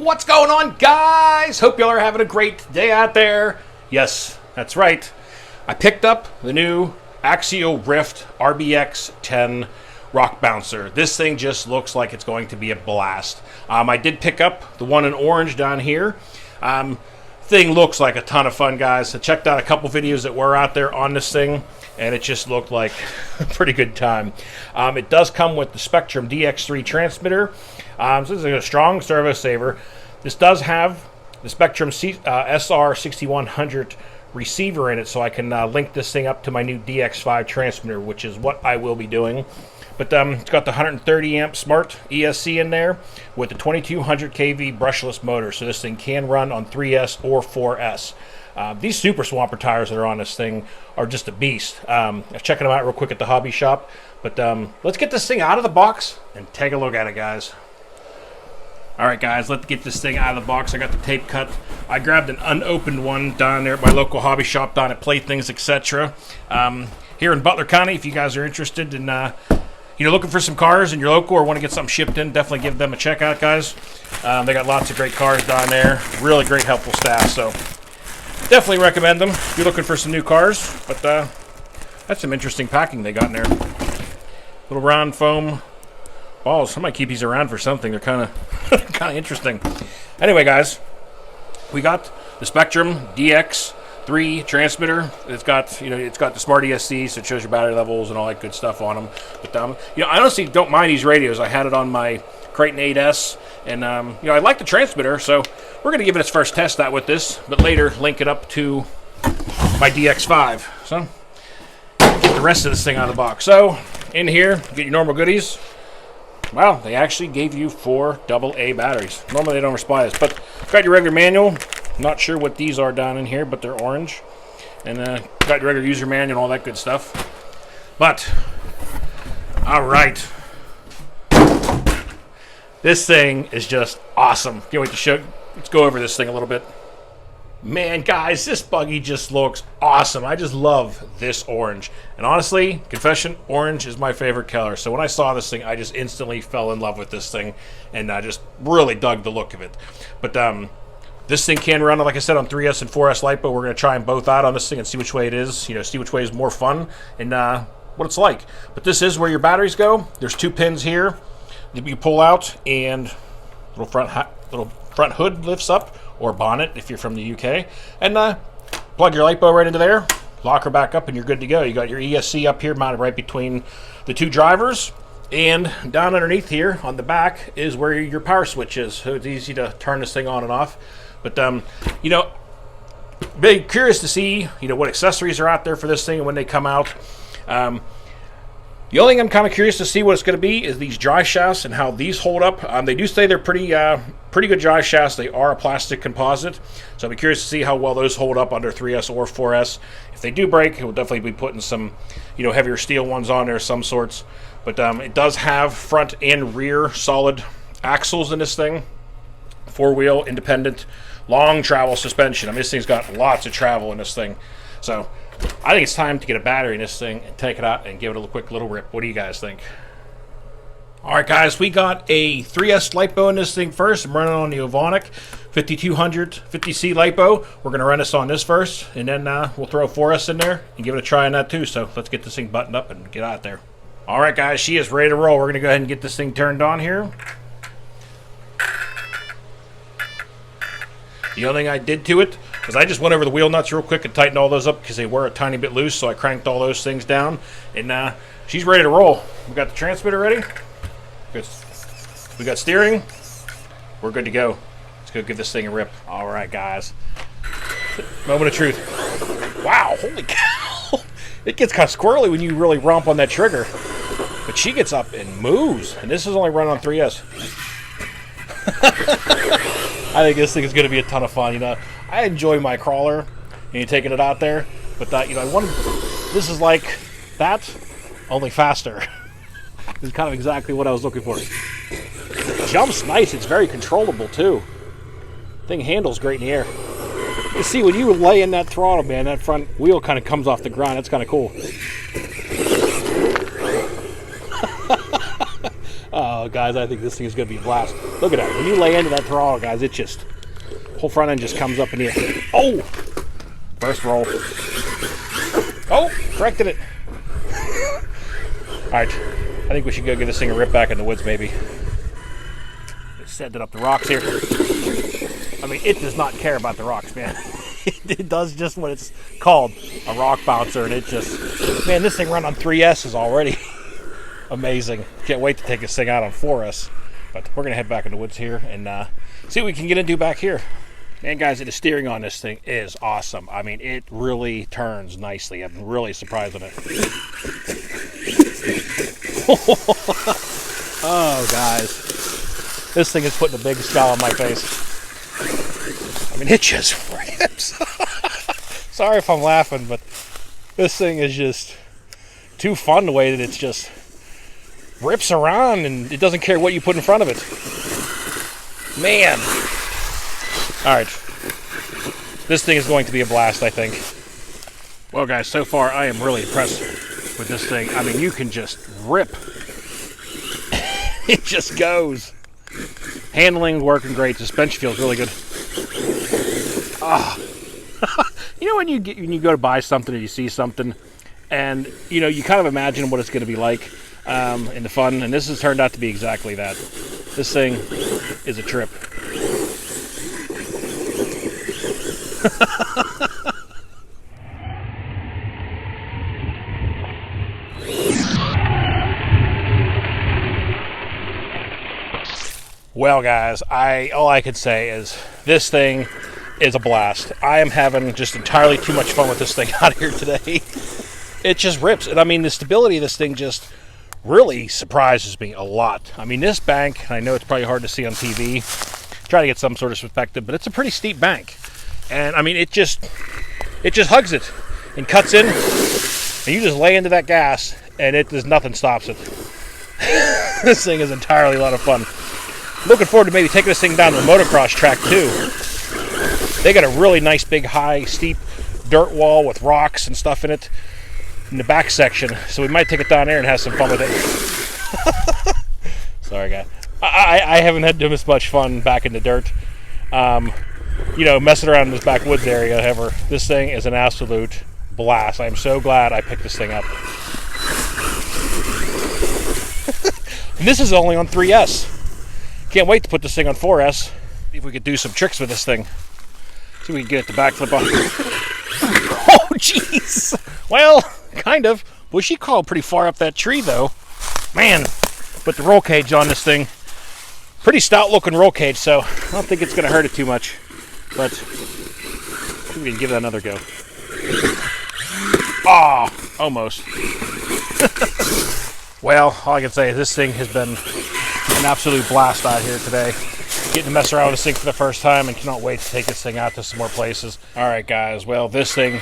What's going on, guys? Hope y'all are having a great day out there. Yes, that's right. I picked up the new Axiel Ryft RBX10 rock bouncer. This thing just looks like it's going to be a blast. I did pick up the one in orange down here. Thing looks like a ton of fun, guys. I checked out a couple videos that were out there on this thing, and it just looked like a pretty good time. It does come with the Spectrum DX3 transmitter. So this is a strong servo saver. This does have the Spectrum SR6100 receiver in it, so I can link this thing up to my new DX5 transmitter, which is what I will be doing. But it's got the 130 amp smart ESC in there with the 2200 kV brushless motor, so this thing can run on 3S or 4S. These Super Swamper tires that are on this thing are just a beast. I was checking them out real quick at the hobby shop. But let's get this thing out of the box and take a look at it, guys. Alright, guys, let's get this thing out of the box. I got the tape cut. I grabbed an unopened one down there at my local hobby shop down at Playthings, etc. Here in Butler County, if you guys are interested in looking for some cars in your local or want to get something shipped in, definitely give them a check out, guys. They got lots of great cars down there. Really great, helpful staff, so definitely recommend them if you're looking for some new cars. But that's some interesting packing they got in there. Little round foam balls. I might keep these around for something. They're kind of interesting. Anyway, guys, we got the Spectrum DX3 transmitter. It's got the smart ESC, so it shows your battery levels and all that good stuff on them. But I honestly don't mind these radios. I had it on my Creighton 8S, and I like the transmitter, so we're going to give it its first test out with this, but later link it up to my DX5. So get the rest of this thing out of the box. So in here, get your normal goodies. Wow, they actually gave you 4 AA batteries. Normally they don't supply this, but got your regular manual. Not sure what these are down in here, but they're orange. And got your regular user manual and all that good stuff. But, alright. This thing is just awesome. Can't wait to show. Let's go over this thing a little bit. Man, guys, this buggy just looks awesome. I just love this orange. And honestly, confession, orange is my favorite color. So when I saw this thing, I just instantly fell in love with this thing. And I just really dug the look of it. But this thing can run, like I said, on 3S and 4S LiPo. We're going to try them both out on this thing and see which way it is. See which way is more fun and what it's like. But this is where your batteries go. There's 2 pins here that you pull out, and little front hood lifts up, or bonnet if you're from the UK, and plug your LiPo right into there, lock her back up, and you're good to go. You got your ESC up here mounted right between the 2 drivers, and down underneath here on the back is where your power switch is, so it's easy to turn this thing on and off. But very curious to see what accessories are out there for this thing and when they come out. The only thing I'm kind of curious to see what it's going to be is these dry shafts and how these hold up. They do say they're pretty good dry shafts. They are a plastic composite, so I'll be curious to see how well those hold up under 3S or 4S. If they do break, we'll definitely be putting some heavier steel ones on there of some sorts. But it does have front and rear solid axles in this thing. 4-wheel independent long travel suspension. I mean, this thing's got lots of travel in this thing. So I think it's time to get a battery in this thing and take it out and give it a quick little rip. What do you guys think? Alright, guys, we got a 3S LiPo in this thing first. I'm running on the Ovonic 5200 50C LiPo. We're going to run this on this first, and then we'll throw a 4S in there and give it a try on that too. So let's get this thing buttoned up and get out there. Alright, guys, she is ready to roll. We're going to go ahead and get this thing turned on here. The only thing I did to it is I just went over the wheel nuts real quick and tightened all those up because they were a tiny bit loose, so I cranked all those things down, and she's ready to roll. We got the transmitter ready. We got steering. We're good to go. Let's go give this thing a rip. All right, guys. Moment of truth. Wow, holy cow. It gets kind of squirrely when you really romp on that trigger. But she gets up and moves, and this is only run on 3S. I think this thing is going to be a ton of fun. I enjoy my crawler and taking it out there, but this is like that, only faster. This is kind of exactly what I was looking for. It jumps nice. It's very controllable too. Thing handles great in the air. You see, when you lay in that throttle, man, that front wheel kind of comes off the ground. That's kind of cool. Oh, guys, I think this thing is going to be a blast. Look at that. When you lay into that throttle, guys, it just, whole front end just comes up in the air. Oh! First roll. Oh! Corrected it. All right. I think we should go give this thing a rip back in the woods, maybe. Just setting up the rocks here. I mean, it does not care about the rocks, man. It does just what it's called, a rock bouncer, and it just, man, this thing run on 3S is already amazing. Can't wait to take this thing out on 4S. But we're going to head back in the woods here and see what we can get into back here. And guys, the steering on this thing is awesome. I mean, it really turns nicely. I'm really surprised with it. Oh, guys. This thing is putting a big smile on my face. I mean, it just rips. Sorry if I'm laughing, but this thing is just too fun the way that it's just rips around and it doesn't care what you put in front of it. Man. All right. This thing is going to be a blast, I think. Well, guys, so far I am really impressed with this thing. I mean, you can just rip. It just goes. Handling working great. Suspension feels really good. You know when you go to buy something or you see something, and you know you kind of imagine what it's going to be like in the fun, and this has turned out to be exactly that. This thing is a trip. Well, guys, all I could say is this thing is a blast. I am having just entirely too much fun with this thing out here today. It just rips. And I mean, the stability of this thing just really surprises me a lot. I mean, this bank, I know it's probably hard to see on TV, try to get some sort of perspective, but it's a pretty steep bank. And I mean, it just hugs it and cuts in, and you just lay into that gas, and there's nothing stops it. This thing is entirely a lot of fun. Looking forward to maybe taking this thing down to the motocross track too. They got a really nice big high steep dirt wall with rocks and stuff in it in the back section, so we might take it down there and have some fun with it. Sorry, guys. I haven't had this much fun back in the dirt. You know, messing around in this backwoods area ever. This thing is an absolute blast. I'm so glad I picked this thing up. And this is only on 3S. Can't wait to put this thing on 4S. See if we could do some tricks with this thing. See if we can get the backflip on. Oh, jeez. Well, kind of. Bushy called pretty far up that tree, though. Man, put the roll cage on this thing. Pretty stout looking roll cage, so I don't think it's going to hurt it too much. But we can give that another go. Ah, almost. Well, all I can say is this thing has been an absolute blast out here today. Getting to mess around with this thing for the first time and cannot wait to take this thing out to some more places. All right, guys. Well, this thing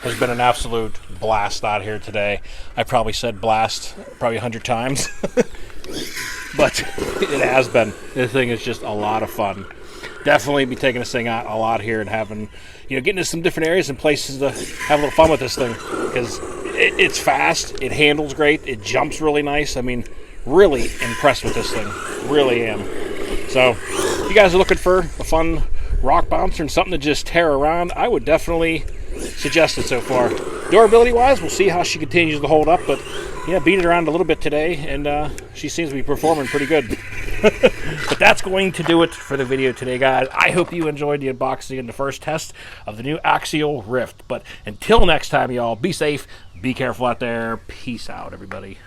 has been an absolute blast out here today. I probably said blast probably 100 times. But it has been. This thing is just a lot of fun. Definitely be taking this thing out a lot here and having, you know, getting to some different areas and places to have a little fun with this thing. Because it's fast, it handles great, it jumps really nice. I mean, really impressed with this thing. Really am. So, if you guys are looking for a fun rock bouncer and something to just tear around, I would definitely suggest it so far. Durability-wise, we'll see how she continues to hold up, but yeah, beat it around a little bit today, and she seems to be performing pretty good. But that's going to do it for the video today, guys. I hope you enjoyed the unboxing and the first test of the new Axiel Ryft. But until next time, y'all, be safe, be careful out there. Peace out, everybody.